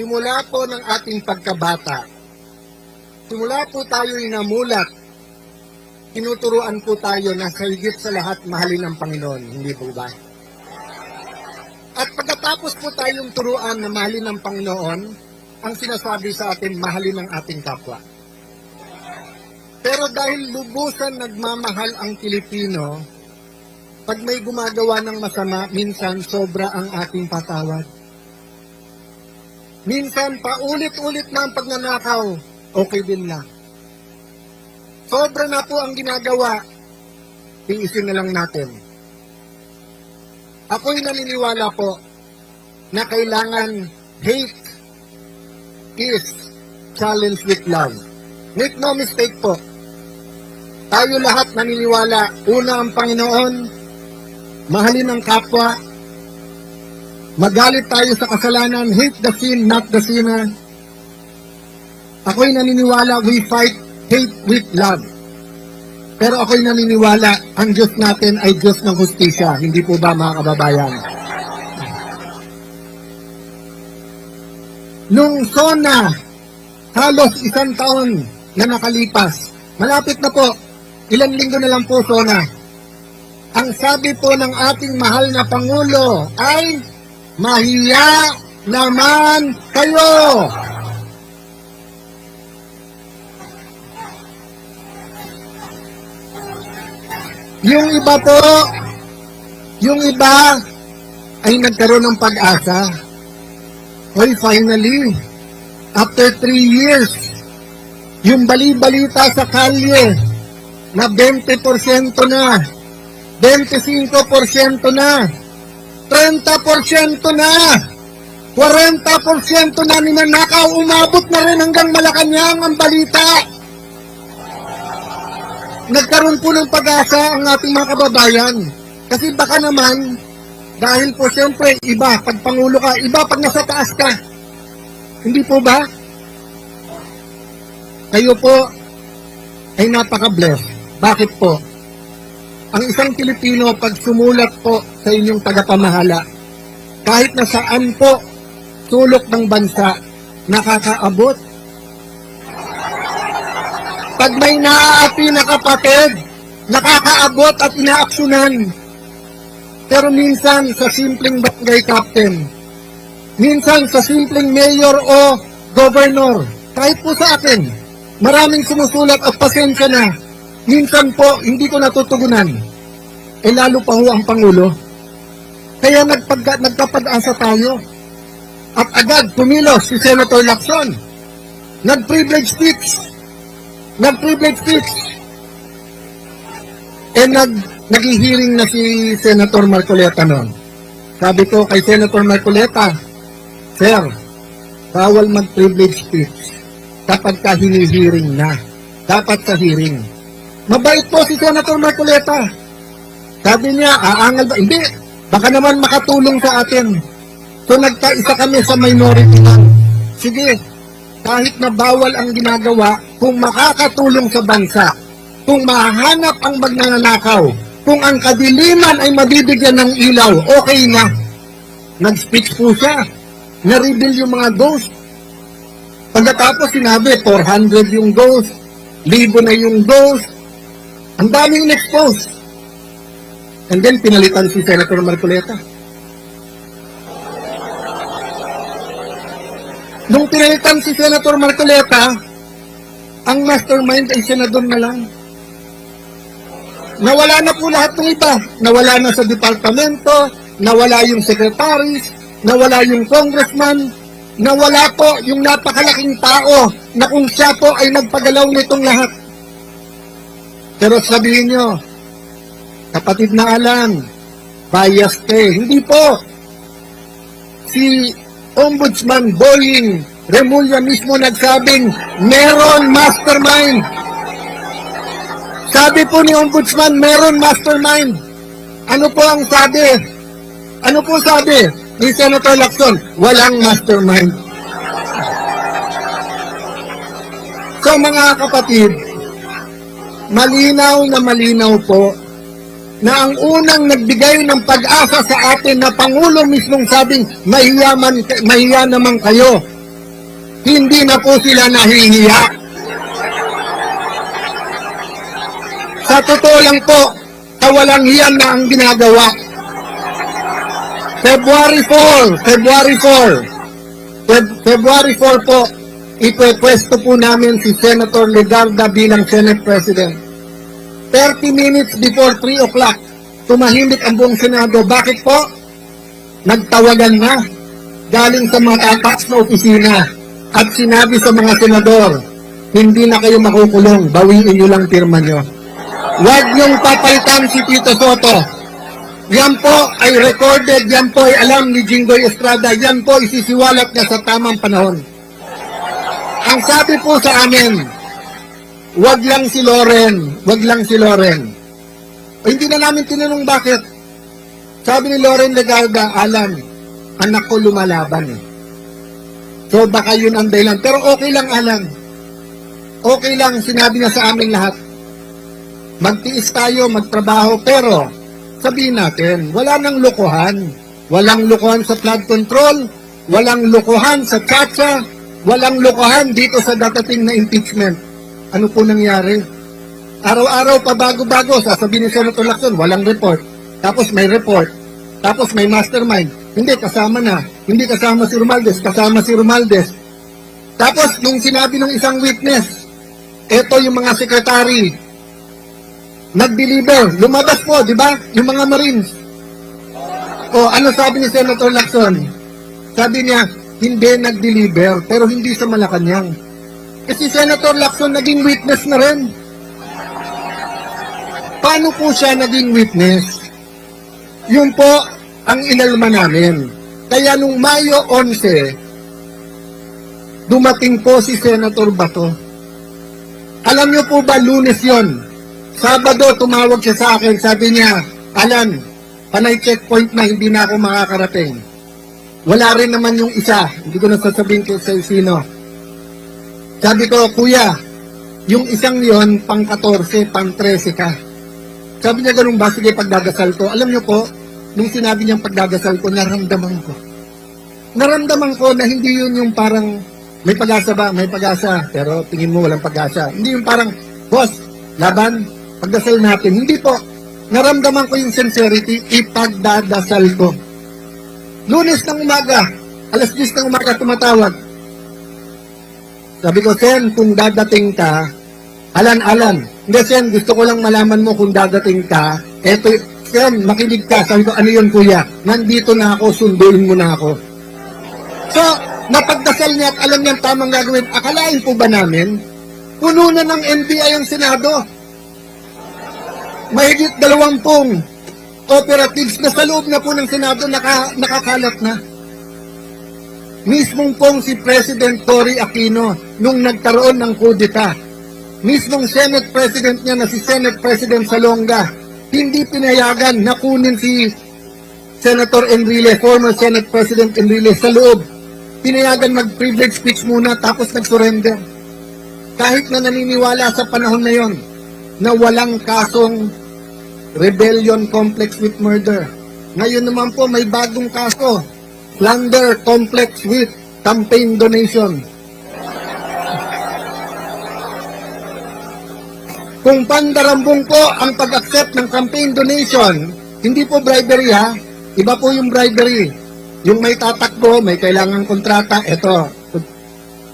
simula po ng ating pagkabata, simula po tayo inamulat, tinuturuan po tayo na sa higit sa lahat mahalin ang Panginoon, hindi po ba? At pagkatapos po tayong turuan na mahalin ang Panginoon, ang sinasabi sa atin, mahalin ang ating kapwa. Pero dahil lubusan nagmamahal ang Pilipino, pag may gumagawa ng masama, minsan sobra ang ating patawad. Minsan paulit-ulit na ang pagnanakaw, okay din lang. Sobra na po ang ginagawa, tiisin na lang natin. Ako'y naniniwala po na kailangan hate is challenged with love. Make no mistake po, tayo lahat naniniwala, una ang Panginoon, mahalin ang kapwa, magalit tayo sa kasalanan, hate the sin, not the sinner. Ako'y naniniwala, we fight hate with love. Pero ako'y naniniwala, ang Diyos natin ay Diyos ng hustisya. Hindi po ba, mga kababayan? Nung SONA, halos 1 taon na nakalipas, malapit na po, ilang linggo na lang po SONA. Ang sabi po ng ating mahal na Pangulo ay, mahiya naman kayo! Yung iba po, yung iba ay nagkaroon ng pag-asa. Hoy, finally, after 3 years, yung bali-balita sa kalye na 20% na, 25% na, 30% na, 40% na ninanakaw, umabot na rin hanggang Malacanang ang balita. Nagkaroon po ng pag-asa ang ating mga kababayan. Kasi baka naman, dahil po siyempre, iba pag Pangulo ka, iba pag nasa taas ka. Hindi po ba? Kayo po ay napaka-bless. Bakit po? Ang isang Pilipino, pag sumulat po sa inyong tagapamahala, kahit na saan po sulok ng bansa, nakakaabot. Pag may naaapi na kapatid, nakakaabot at inaaksyonan. Pero minsan sa simpleng barangay captain, minsan sa simpleng mayor o governor, kahit po sa akin, maraming sumusulat at pasensya na. Minsan po, hindi ko natutugunan. Eh lalo pa ho ang Pangulo. Kaya nagkapag-asa tayo. At agad pumilos si Senator Lacson. Nag-privilege speech. Eh nag-hearing na si Senator Marcoleta noon. Sabi ko kay Senator Marcoleta, Sir, bawal mag-privilege speech kapag ka hini-hearing na. Dapat sa hearing. Mabait po si Senator Marcoleta. Sabi niya, aangal ba? Hindi. Baka naman makatulong sa atin. So nagkaisa kami sa minority lang. Sige, kahit na bawal ang ginagawa, kung makakatulong sa bansa, kung mahanap ang magnanakaw, kung ang kadiliman ay mabibigyan ng ilaw, okay na. Nag-speech po siya. Na-reveal yung mga ghost. Pagkatapos sinabi, 400 yung ghost, 1,000 na yung ghost. Ang daming in-expose. And then pinalitan si Senator Marcoleta. Nung pinalitan si Senator Marcoleta, ang mastermind ay senador na lang. Nawala na po lahat ng iba. Nawala na sa departamento, nawala yung secretaries, nawala yung congressman, nawala po yung napakalaking tao na kung siya po ay nagpagalaw nitong lahat. Pero sabihin nyo, kapatid na Alan, bias ka. Hindi po. Si Ombudsman Boying Remulla mismo nagsabing, meron mastermind. Sabi po ni Ombudsman, meron mastermind. Ano po ang sabi? Ano po sabi ni Senator Lacson? Walang mastermind. So mga kapatid, malinaw na malinaw po na ang unang nagbigay ng pag-asa sa atin na Pangulo mismong sabing, mahiya naman kayo. hindi na po sila nahihiya. Sa totoo lang po, kawalang hiyan na ang ginagawa. February 4 po, ipepwesto po namin si Senator Legarda bilang Senate President. 30 minutes before 3 o'clock, tumahimik ang buong Senado. Bakit po? Nagtawagan na galing sa mga tatas na opisina at sinabi sa mga senador, hindi na kayo makukulong, bawiin nyo lang pirma nyo. Huwag niyong papalitan si Tito Soto. Yan po ay recorded, yan po ay alam ni Jinggoy Estrada, yan po isisiwalat niya sa tamang panahon. Ang sabi po sa amin, wag lang si Loren, wag lang si Loren. O, hindi na namin tinanong bakit. Sabi ni Loren Legarda, Alan, anak ko lumalaban eh. So baka yun ang dahilan. Pero okay lang, Alan. Okay lang, sinabi niya sa amin lahat. Magtiis tayo, magtrabaho, pero sabihin natin, wala nang lokohan. Walang lokohan sa flood control, walang lokohan sa tsa-tsa, walang lokohan dito sa datating na impeachment. Ano po nangyari? Araw-araw pa bago-bago, sasabihin ni Senator Lacson, walang report. Tapos may report. Tapos may mastermind. Hindi, kasama na. Hindi kasama si Romualdez, kasama si Romualdez. Tapos, nung sinabi ng isang witness, eto yung mga sekretary, nag-deliver. Lumabas po, di ba? Yung mga Marines. O, ano sabi ni Senator Lacson? Sabi niya, hindi nag-deliver, pero hindi sa Malacanang. Kasi Senator Lacson naging witness na rin. Paano po siya naging witness? Yun po ang inalma namin. Kaya nung Mayo 11, dumating po si Senator Bato. Alam niyo po ba, Lunes yon? Sabado, tumawag siya sa akin. Sabi niya, Alan, panay checkpoint na, hindi na ako makakarating. Wala rin naman yung isa. Hindi ko nasasabihin ko sa sino. Sabi ko, Kuya, yung isang yon pang 14, pang 13 ka. Sabi niya, ganun ba? Sige, pagdadasal ko. Alam niyo po, nung sinabi niyang pagdadasal ko, naramdaman ko. Naramdaman ko na hindi yun yung parang, may pag-asa ba? May pag-asa. Pero tingin mo walang pag-asa. Hindi yung parang, boss, laban, pagdasal natin. Hindi po. Naramdaman ko yung sincerity, ipagdadasal ko. Lunes ng umaga, alas 10 ng umaga tumatawag. Sabi ko, Sen, kung dadating ka, Alan, hindi Sen, gusto ko lang malaman mo kung dadating ka, eto, Sen, makinig ka. Sabi ko, ano yun kuya? Nandito na ako, sunduin mo na ako. So, napagdasal niya at alam niya ang tamang gagawin. Akalain po ba namin? Puno na ng NBI ang Senado. Mahigit 20 operatives na sa loob na po ng Senado nakakalat na. Mismong pong si President Cory Aquino nung nagkaroon ng kudeta. Mismong Senate President niya na si Senate President Salonga, hindi pinayagan na kunin si Senator Enrile, former Senate President Enrile sa loob. Pinayagan mag-privilege speech muna tapos nag-surrender. Kahit na naniniwala sa panahon na yon na walang kasong rebellion complex with murder. Ngayon naman po may bagong kaso, plunder complex with campaign donation. Kung pandarambong po ang pag-accept ng campaign donation, hindi po bribery ha, iba po yung bribery. Yung may tatakbo, may kailangang kontrata, eto.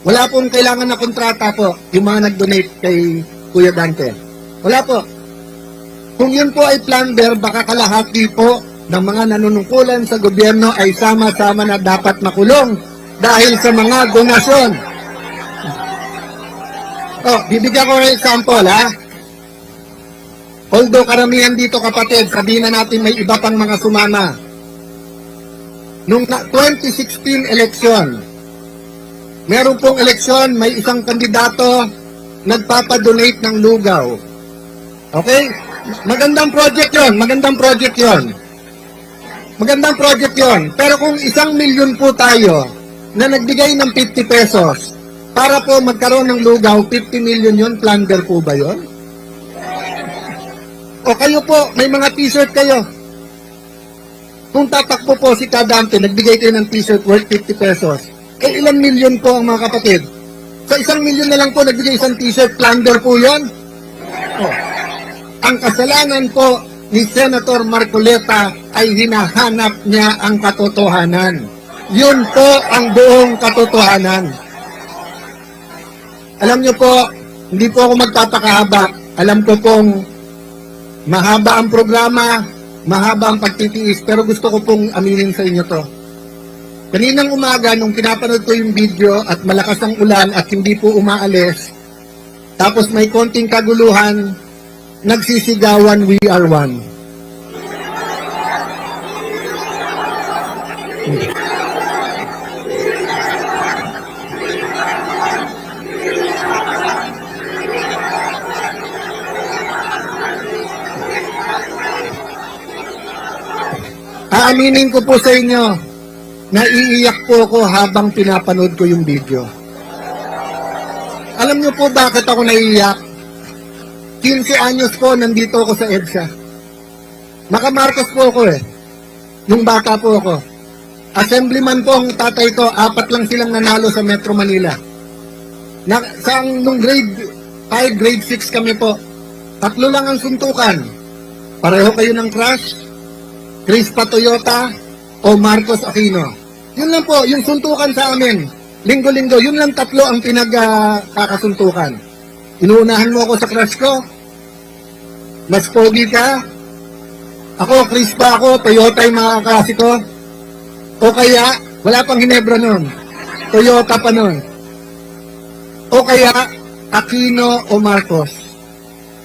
Wala pong kailangan na kontrata po, yung mga nag-donate kay Kuya Dante. Wala po. Kung yun po ay plunder, baka kalahati po ng mga nanunungkulan sa gobyerno ay sama-sama na dapat makulong dahil sa mga donasyon. Bibigyan ko ng example ha. Although karamihan dito kapatid, sabihin na natin may iba pang mga sumama. Nung 2016 election, meron pong eleksyon, may isang kandidato nagpapadonate ng lugaw. Okay? Magandang project yon, magandang project yon. Magandang project yon. Pero kung 1 milyon po tayo na nagbigay ng 50 pesos para po magkaroon ng lugaw, 50 million yon, plunder po ba yon? O kayo po, may mga t-shirt kayo. Kung tatakbo po si Kadante, nagbigay kayo ng t-shirt worth 50 pesos. Eh ilan milyon po ang mga kapatid? Sa 1 milyon na lang po nagbigay isang t-shirt, plunder po yun. Oh. Ang kasalanan po ni Senator Marcoleta ay hinahanap niya ang katotohanan. Yun po ang buong katotohanan. Alam niyo po, hindi po ako magpapakahaba. Alam ko pong mahaba ang programa, mahaba ang pagtitiis, pero gusto ko pong aminin sa inyo to. Kaninang umaga, nung pinapanood ko yung video at malakas ang ulan at hindi po umaalis, tapos may konting kaguluhan, nagsisigawan, "We are one." Aaminin ko po sa inyo, naiiyak po ako habang pinapanood ko yung video. Alam niyo po bakit ako naiiyak? 15 anyos po, nandito ako sa EDSA. Maka-Marcos po ako eh. Nung bata po ako. Assemblyman po ang tatay ko, 4 lang silang nanalo sa Metro Manila. Nung grade 5, grade 6 kami po, 3 lang ang suntukan. Pareho kayo ng crush, Crispa Toyota o Marcos Aquino. Yun lang po, yung suntukan sa amin. Linggo-linggo, yun lang 3 ang pinagkakasuntukan. Inuunahan mo ako sa crush ko. Mas pogi ka. Ako, Crispa ako, Toyota yung mga klase ko. O kaya, wala pang Ginebra nun. Toyota pa nun. O kaya, Aquino o Marcos.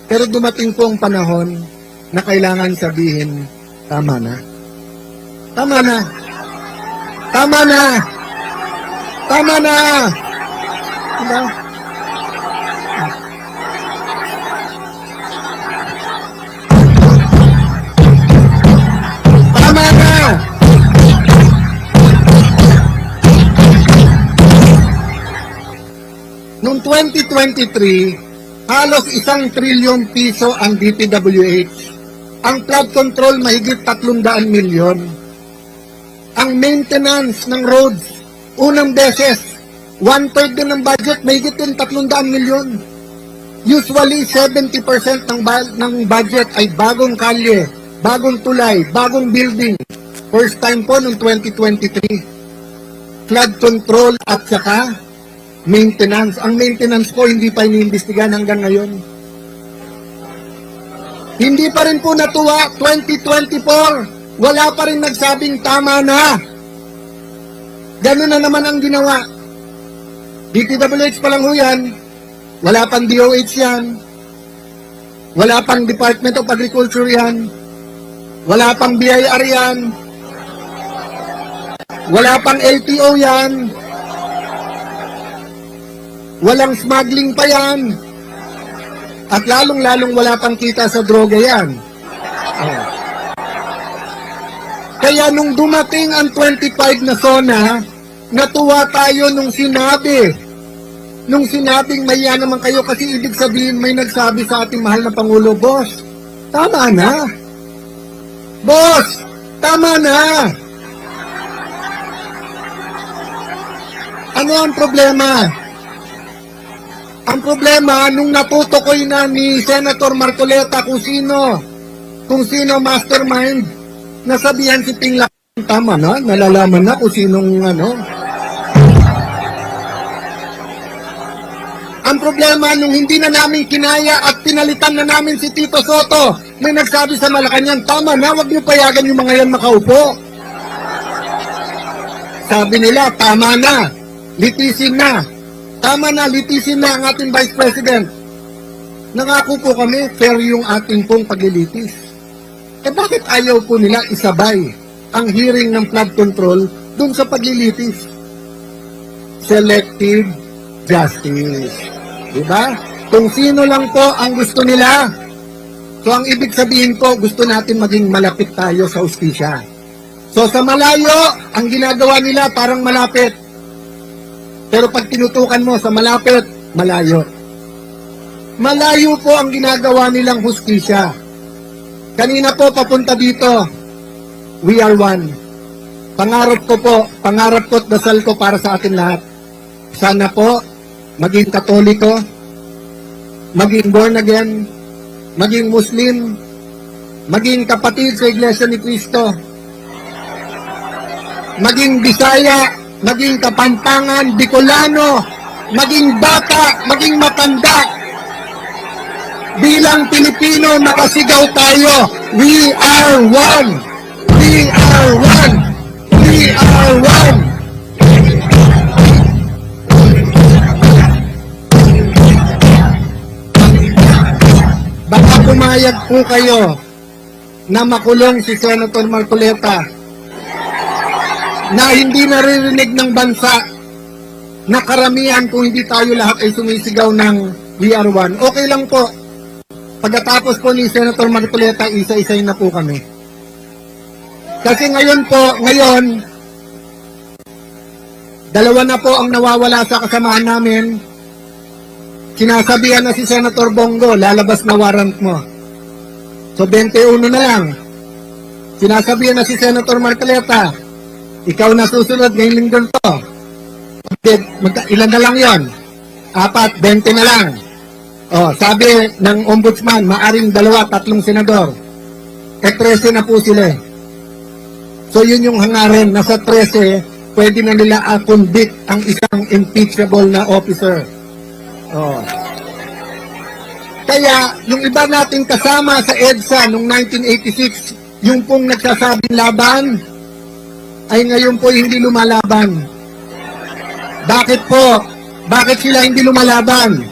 Pero dumating po ang panahon na kailangan sabihin, tama na. Tama na. Tama na. Tama na. Diba? Tama na. Noong 2023, halos 1 trilyon piso ang DPWH. Ang flood control mahigit 300 milyon. Ang maintenance ng roads, unang beses, 1/3 din ng budget, mahigit din 300 milyon. Usually, 70% ng budget ay bagong kalye, bagong tulay, bagong building. First time po noong 2023. Flood control at saka maintenance. Ang maintenance po hindi pa iniimbestigahan hanggang ngayon. Hindi pa rin po natuwa, 2024, wala pa rin nagsabing tama na. Ganun na naman ang ginawa. DPWH pa lang ho yan, wala pang DOH yan, wala pang Department of Agriculture yan, wala pang BIR yan, wala pang LTO yan, walang smuggling pa yan. At lalong-lalong wala pang kita sa droga yan. Oh. Kaya nung dumating ang 25 na SONA, natuwa tayo nung sinabing maya naman kayo kasi ibig sabihin may nagsabi sa ating mahal na Pangulo, "Boss, tama na. Boss, tama na." Ano ang problema? Ang problema, nung natutukoy na ni Senator Marcoleta kung sino mastermind, nasabihan si Ping Lacson, tama na, nalalaman na kung sinong ano. Ang problema, nung hindi na namin kinaya at pinalitan na namin si Tito Soto, may nagsabi sa Malacanang, tama na, wag niyo payagan yung mga yan makaupo. Sabi nila, tama na, litisin na. Tama na, litisin na ang ating Vice President. Nangako po kami, fair yung ating pong paglilitis. Bakit ayaw po nila isabay ang hearing ng flood control dun sa paglilitis? Selective justice. Diba? Kung sino lang po ang gusto nila. So ang ibig sabihin po, gusto natin maging malapit tayo sa hustisya. So sa malayo, ang ginagawa nila parang malapit. Pero pag tinutukan mo sa malapit, malayo. Malayo po ang ginagawa nilang hustisya. Kanina po papunta dito, we are one. Pangarap ko at dasal ko para sa atin lahat. Sana po, maging Katoliko, maging born again, maging Muslim, maging kapatid sa Iglesia ni Cristo, maging Bisaya, maging Kapampangan, Bicolano, maging bata, maging matanda, bilang Pilipino, nakasigaw tayo, we are one! We are one! We are one! Baka pumayag po kayo na makulong si Senator Marcoleta na hindi naririnig ng bansa na karamihan kung hindi tayo lahat ay sumisigaw ng we are one. Okay lang po. Pagkatapos po ni Senator Marcoleta, isa-isay na po kami. Kasi ngayon, dalawa na po ang nawawala sa kasamahan namin. Sinasabihan na si Senator Bongo, lalabas na warrant mo. So 21 na lang. Sinasabihan na si Senator Marcoleta, ikaw na susunod ngayong linggo to. Ilan na lang yon? 4, 20 na lang. Sabi ng ombudsman, maaring 2-3 senador. 13 na po sila. So yun yung hangarin, nasa 13, pwede na nila convict ang isang impeachable na officer. Kaya, yung iba nating kasama sa EDSA noong 1986, yung pong nagsasabing laban, ay ngayon po hindi lumalaban. Bakit po? Bakit sila hindi lumalaban?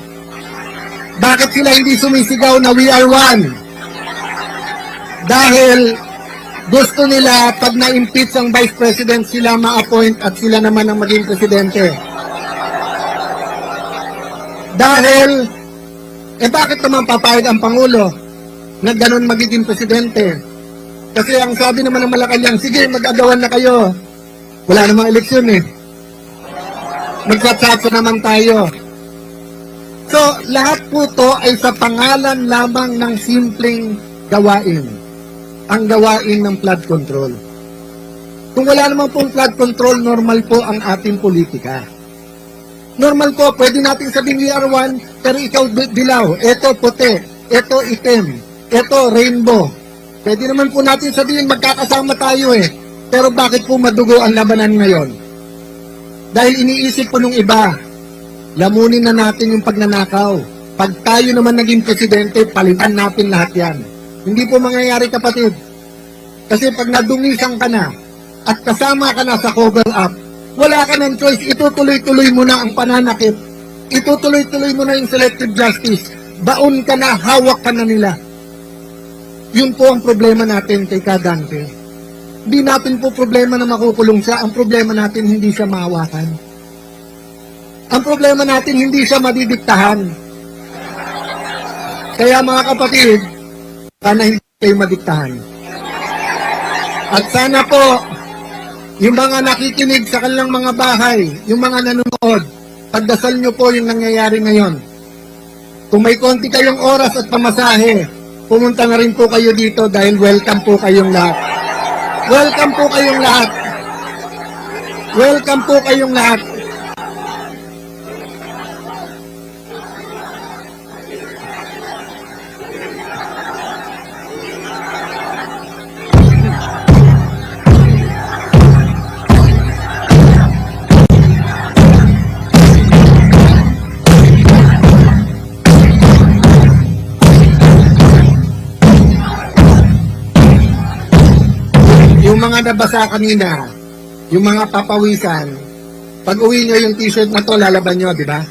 Bakit sila hindi sumisigaw na we are one? Dahil gusto nila pag na-impeach ang Vice President, sila ma-appoint at sila naman ang maging Presidente. Dahil, bakit naman papayag ang Pangulo na ganun magiging Presidente? Kasi ang sabi naman ng Malacanang, sige, mag-agawan na kayo. Wala namang eleksyon Magsatsatsa naman tayo. So, lahat po to ay sa pangalan lamang ng simpleng gawain. Ang gawain ng flood control. Kung wala naman pong flood control, normal po ang ating politika. Normal po, pwede natin sabihin we are one, pero ikaw dilaw, eto puti, eto itim, eto rainbow. Pwede naman po natin sabihin magkakasama tayo Pero bakit po madugo ang labanan ngayon? Dahil iniisip po nung iba, lamunin na natin yung pagnanakaw. Pag tayo naman naging presidente, palitan natin lahat yan. Hindi po mangyayari, kapatid. Kasi pag nadungisan ka na at kasama ka na sa cover up, wala ka ng choice. Itutuloy-tuloy mo na ang pananakit. Itutuloy-tuloy mo na yung selective justice. Baon ka na, hawak ka na nila. Yun po ang problema natin kay Kadante. Hindi natin po problema na makukulong siya. Ang problema natin, hindi siya mahawakan. Ang problema natin, hindi siya madidiktahan. Kaya mga kapatid, sana hindi kayo madiktahan. At sana po, yung mga nakikinig sa kanilang mga bahay, yung mga nanonood, pagdasal nyo po yung nangyayari ngayon. Kung may konti kayong oras at pamasahe, pumunta na rin po kayo dito dahil welcome po kayong lahat. Welcome po kayong lahat. Welcome po kayong lahat. Yung mga nabasa kanina, yung mga papawisan, pag uwi nyo yung t-shirt na to, lalaban nyo, di ba?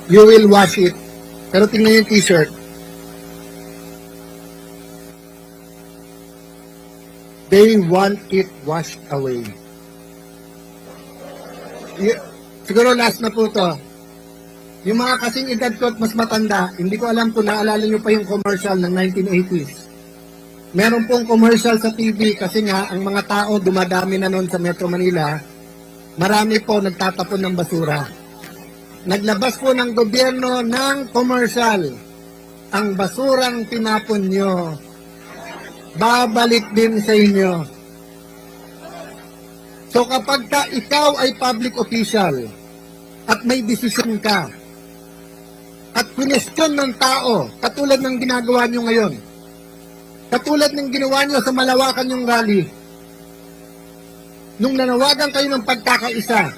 You will wash it. Pero tingnan yung t-shirt. They want it washed away. Siguro last na po to. Yung mga kasing edad ko at mas matanda, hindi ko alam kung naalala nyo pa yung commercial ng 1980s. Meron pong commercial sa TV kasi nga ang mga tao dumadami na noon sa Metro Manila, marami po nagtatapon ng basura. Naglabas po ng gobyerno ng commercial, ang basurang tinapon nyo, babalik din sa inyo. So kapag ikaw ay public official, at may desisyon ka at kwestiyon ng tao, katulad ng ginagawa nyo ngayon, katulad ng ginawa nyo sa malawakan yung rally, nung nanawagan kayo ng pagkakaisa,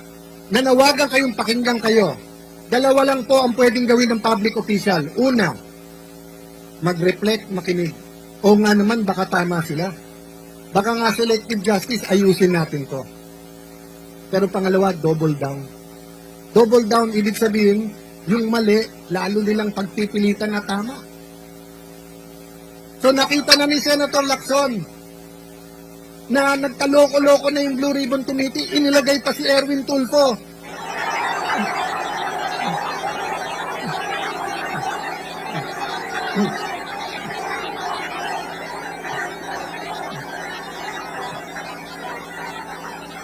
nanawagan kayong pakinggan kayo, dalawa lang po ang pwedeng gawin ng public official. Una, mag-reflect, makinig. O nga naman, baka tama sila. Baka nga selective justice, ayusin natin to. Pero pangalawa, double down. Double down, ibig sabihin, yung mali, lalo nilang pagpipilitan na tama. So nakita na ni Senator Lacson na nagkaloko-loko na yung Blue Ribbon Committee, inilagay pa si Erwin Tulfo.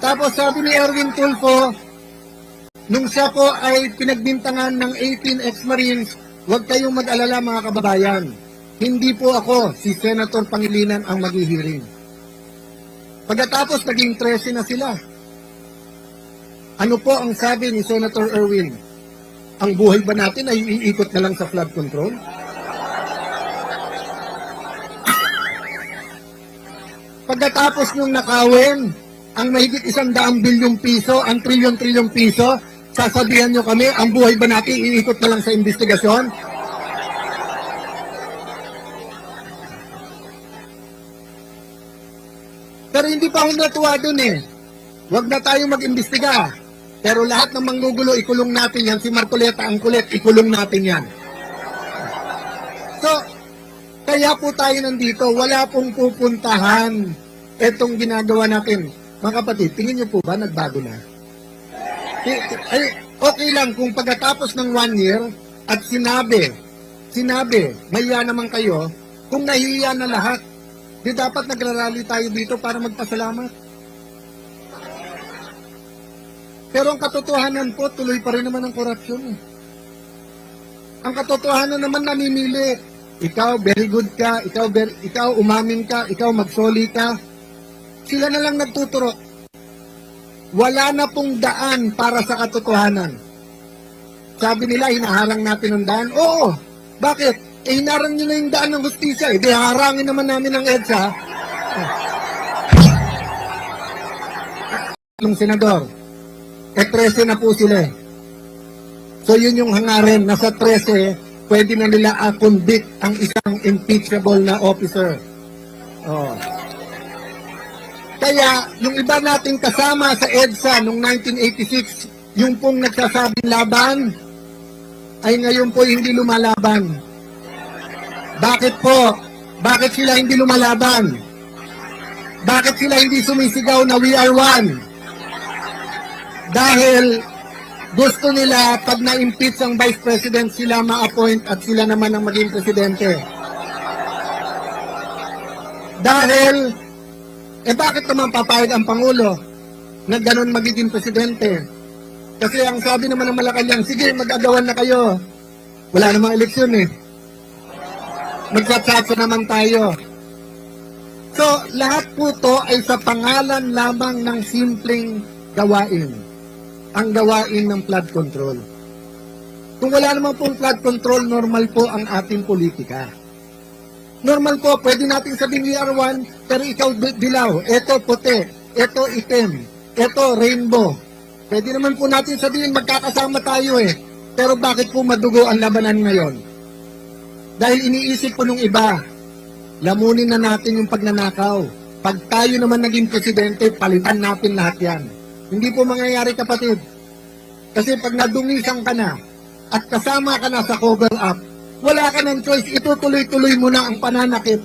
Tapos sabi ni Erwin Tulfo, nung siya po ay pinagbintangan ng 18 ex-Marines, huwag kayong mag-alala mga kababayan. Hindi po ako, si Senator Pangilinan ang maghihiring. Pagkatapos naging 13 na sila. Ano po ang sabi ni Senator Erwin? Ang buhay ba natin ay iikot na lang sa flood control? Pagkatapos nung nakawin, ang mahigit 100 bilyong piso, ang trilyon-trilyong piso, sasabihan nyo kami, ang buhay ba natin iikot na lang sa investigasyon? Pero hindi pa ako natuwa dun eh. Huwag na tayong mag-imbestiga. Pero lahat ng manggugulo, ikulong natin yan. Si Marcoleta ang kulit, ikulong natin yan. So, kaya po tayo nandito. Wala pong pupuntahan itong ginagawa natin. Mga kapatid, tingin niyo po ba nagbago na? Ay, okay lang kung pagkatapos ng 1 year at sinabi, mahiya naman kayo, kung nahiya na lahat, di dapat nagrarally tayo dito para magpasalamat. Pero ang katotohanan po, tuloy pa rin naman ang korupsyon. Ang katotohanan naman namimili. Ikaw, very good ka. Ikaw umamin ka. Ikaw magsoli ka. Sila na lang nagtuturok. Wala na pong daan para sa katotohanan. Sabi nila, hinaharang natin ang daan. Oo. Bakit? Hinarang nyo na yung daan ng hustisya. Di harangin naman namin ang EDSA. Ng senador, 13 na po sila. So yun yung hangarin. Nasa 13, pwede na nila convict ang isang impeachable na officer. Oh. Kaya, yung iba nating kasama sa EDSA noong 1986, yung pong nagsasabing laban, ay ngayon po hindi lumalaban. Bakit po? Bakit sila hindi lumalaban? Bakit sila hindi sumisigaw na we are one? Dahil gusto nila pag na-impeach ang Vice President, sila ma-appoint at sila naman ang maging presidente. Dahil bakit naman papayag ang Pangulo na ganun magiging presidente? Kasi ang sabi naman ng Malacanang, sige, mag-agawan na kayo. Wala namang eleksyon eh. Magsatsatsa naman tayo. So, lahat po to ay sa pangalan lamang ng simpleng gawain. Ang gawain ng flood control. Kung wala naman pong flood control, normal po ang ating politika. Normal po, pwede natin sabihin we are one, pero ikaw dilaw, eto puti, eto itim, eto rainbow. Pwede naman po natin sabihin magkakasama tayo eh. Pero bakit po madugo ang labanan ngayon? Dahil iniisip po nung iba, lamunin na natin yung pagnanakaw. Pag tayo naman naging presidente, palitan natin lahat yan. Hindi po mangyayari kapatid. Kasi pag nadungisan ka na at kasama ka na sa cover up, wala ka ng choice, itutuloy-tuloy mo na ang pananakit.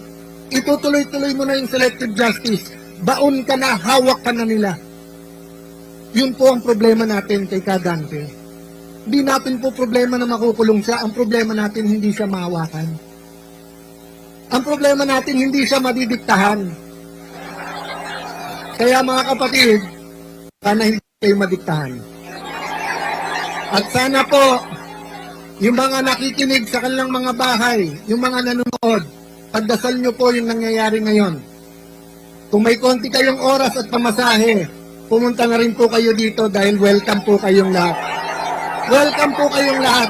Itutuloy-tuloy mo na yung selective justice. Baon ka na, hawak ka na nila. Yun po ang problema natin kay Kadante. Hindi natin po problema na makukulong siya. Ang problema natin, hindi siya mahawakan. Ang problema natin, hindi siya madidiktahan. Kaya mga kapatid, sana hindi kayo madiktahan. At sana po, yung mga nakikinig sa kanilang mga bahay, yung mga nanonood, pagdasal nyo po yung nangyayari ngayon. Kung may konti kayong oras at pamasahe, pumunta na rin po kayo dito dahil welcome po kayong lahat. Welcome po kayong lahat.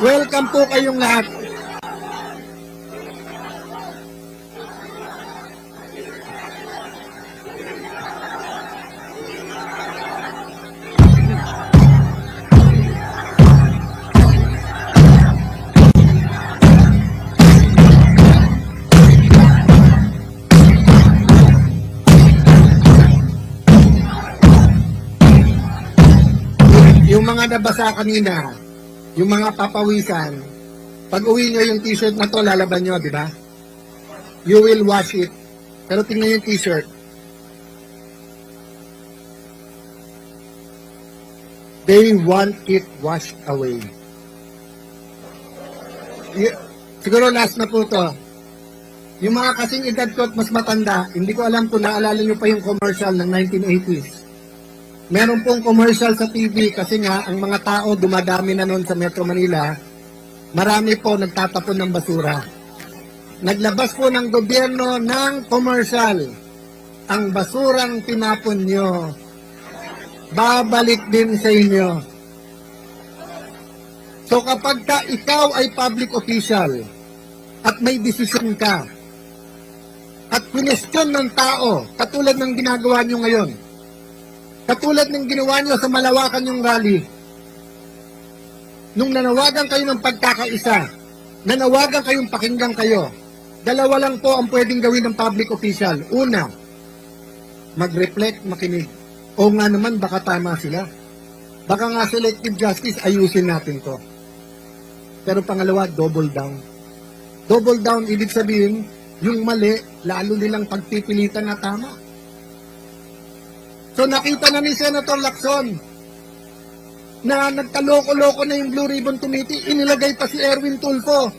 Welcome po kayong lahat. Yung mga nabasa kanina, yung mga papawisan, pag uwi nyo yung t-shirt na to, lalaban nyo, di ba? You will wash it. Pero tingnan yung t-shirt. They want it washed away. Siguro last na po to. Yung mga kasing edad ko at mas matanda, hindi ko alam kung naalala nyo pa yung commercial ng 1980s. Meron pong commercial sa TV kasi nga ang mga tao dumadami na noon sa Metro Manila, marami po nagtatapon ng basura. Naglabas po ng gobyerno ng commercial, ang basurang tinapon nyo, babalik din sa inyo. So kapag ka ikaw ay public official at may desisyon ka at question ng tao, katulad ng ginagawa nyo ngayon, katulad ng ginawa nyo sa malawakan yung rally. Nung nanawagan kayo ng pagkakaisa, nanawagan kayong pakinggan kayo, dalawa lang po ang pwedeng gawin ng public official. Una, mag-reflect, makinig. O nga naman, baka tama sila. Baka nga selective justice, ayusin natin to. Pero pangalawa, double down. Double down, ibig sabihin, yung mali, lalo nilang pagpipilitan na tama. So nakita na ni Senator Lacson na nagkaloko-loko na yung Blue Ribbon Committee, inilagay pa si Erwin Tulfo.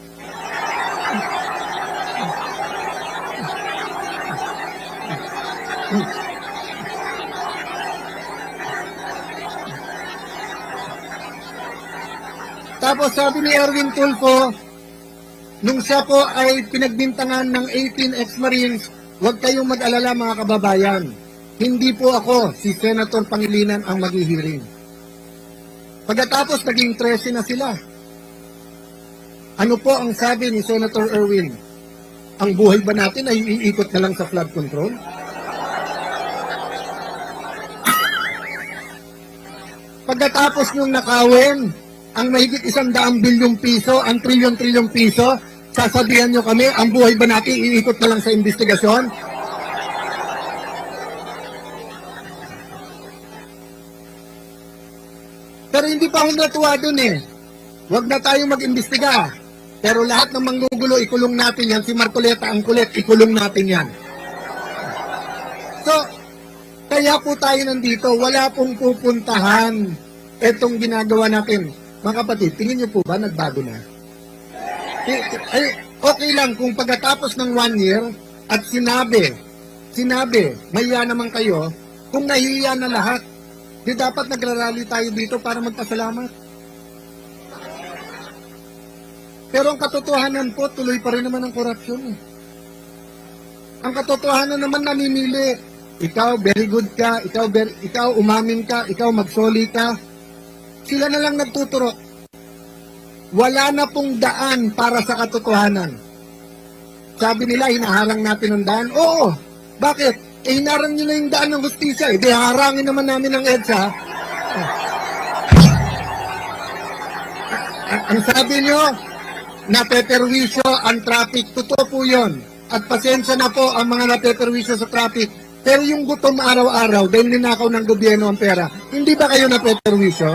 Tapos sabi ni Erwin Tulfo, nung siya po ay pinagbintangan ng 18 ex-Marines, huwag kayong mag-alala mga kababayan. Hindi po ako, si Senator Pangilinan ang maghihiring. Pagkatapos, naging 13 na sila. Ano po ang sabi ni Senator Erwin? Ang buhay ba natin ay iikot na lang sa flood control? Pagkatapos nung nakawin, ang mahigit 100 bilyong piso, ang trilyon-trilyong piso, sasabihan nyo kami, ang buhay ba natin iikot na lang sa investigasyon? Pero hindi pa ako natuwa dun eh. Huwag na tayong mag-imbestiga. Pero lahat ng manggugulo, ikulong natin yan. Si Marcoleta ang kulit, ikulong natin yan. So, kaya po tayo nandito. Wala pong pupuntahan itong ginagawa natin. Mga kapatid, tingin niyo po ba nagbago na? Okay lang kung pagkatapos ng 1 year at sinabi, mahiya naman kayo, kung nahiya na lahat, di dapat nagrarally tayo dito para magpasalamat. Pero ang katotohanan po, tuloy pa rin naman ang korupsyon. Ang katotohanan naman namimili. Ikaw, very good ka. Ikaw umamin ka. Ikaw magsoli ka. Sila na lang nagtuturo. Wala na pong daan para sa katotohanan. Sabi nila, hinaharang natin ang daan. Oo. Bakit? Hinarang nyo na yung daan ng hustisya. Di harangin naman namin ang EDSA. Ang sabi nyo, napeperwisyo ang traffic. Totoo po yun. At pasensya na po ang mga napeperwisyo sa traffic. Pero yung gutom araw-araw, dahil ninakaw ng gobyerno ang pera, hindi ba kayo napeperwisyo?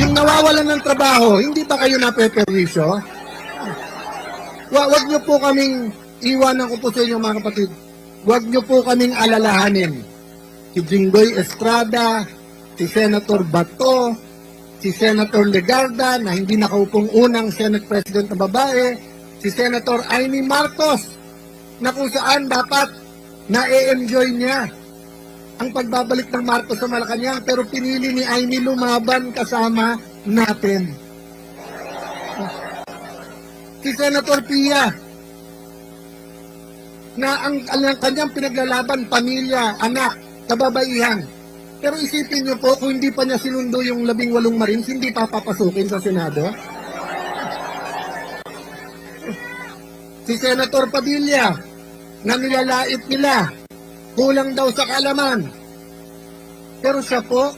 Yung nawawalan ng trabaho, hindi ba kayo napeperwisyo? Huwag nyo po kaming, iwanan ko po sa inyo mga kapatid, huwag nyo po kaming alalahanin. Si Jinggoy Estrada, si Senator Bato, si Senator Legarda na hindi nakaupong unang Senate President na babae, si Senator Amy Marcos na kung saan dapat na-enjoy niya ang pagbabalik ng Marcos sa Malacanang pero pinili ni Amy lumaban kasama natin. Si Senator Pia na ang kanyang pinaglalaban, pamilya, anak, kababaihan, Pero isipin niyo po, kung hindi pa niya sinundo yung 18 Marines, hindi pa papasukin sa Senado? Si Senator Padilla, na nilalait nila, kulang daw sa kaalaman. Pero siya po,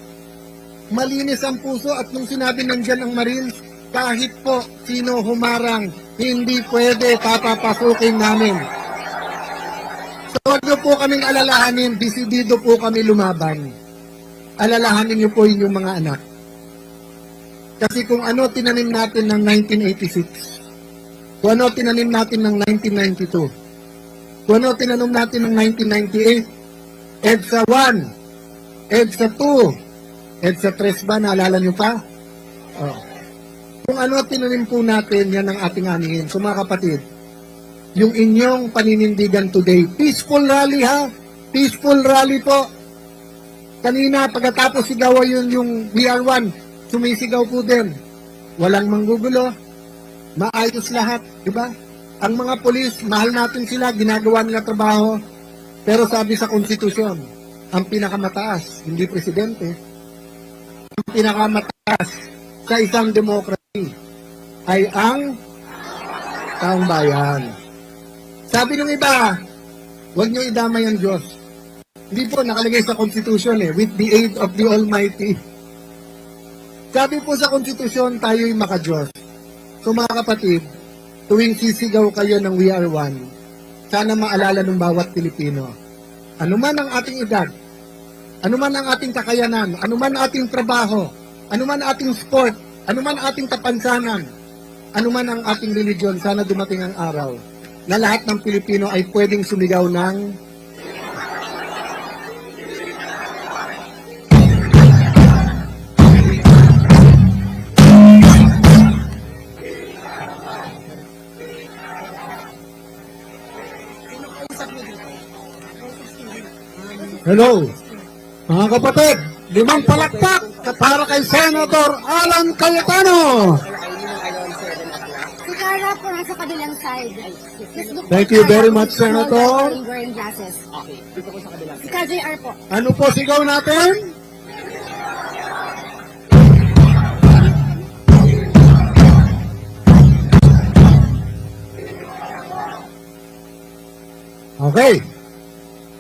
malinis ang puso at nung sinabi nandyan ang Marines, kahit po sino humarang, hindi pwede papapasukin namin. So huwag niyo po kaming alalahanin, desidido po kami lumaban. Alalahanin niyo po inyong mga anak. Kasi kung ano tinanim natin ng 1986, kung ano tinanim natin ng 1992, kung ano tinanim natin ng 1998, EDSA 1, EDSA 2, EDSA 3 ba, naalala niyo pa? Oh. Kung ano tinanim po natin, yan ang ating anihin. So mga kapatid, yung inyong paninindigan today, peaceful rally ha? Peaceful rally po. Kanina, pagkatapos sigaw yung VR1, sumisigaw po din. Walang manggugulo, maayos lahat, di ba? Ang mga polis, mahal natin sila, ginagawa nila trabaho, pero sabi sa konstitusyon, ang pinakamataas, hindi presidente, ang pinakamataas sa isang demokrasi ay ang taong bayan. Sabi ng iba, huwag niyo idamay ang Diyos. Hindi po, nakalagay sa Constitution with the aid of the Almighty. Sabi po sa Constitution, tayo'y maka-Diyos. So mga kapatid, tuwing sisigaw kayo ng We Are One, sana maalala ng bawat Pilipino, anuman ang ating edad, anuman ang ating kakayanan, anuman ang ating trabaho, anuman ang ating sport, anuman ang ating kapansanan, anuman ang ating religion, sana dumating ang araw na lahat ng Pilipino ay pwedeng sumigaw ng Hello, mga kapatid, 5 palakpak para kay Senator Alan Cayetano. Si Carla po nasa kabilang side. Thank you very much, Senator. Wearing glasses. Si KJR po. Ano po sigaw natin? Okay.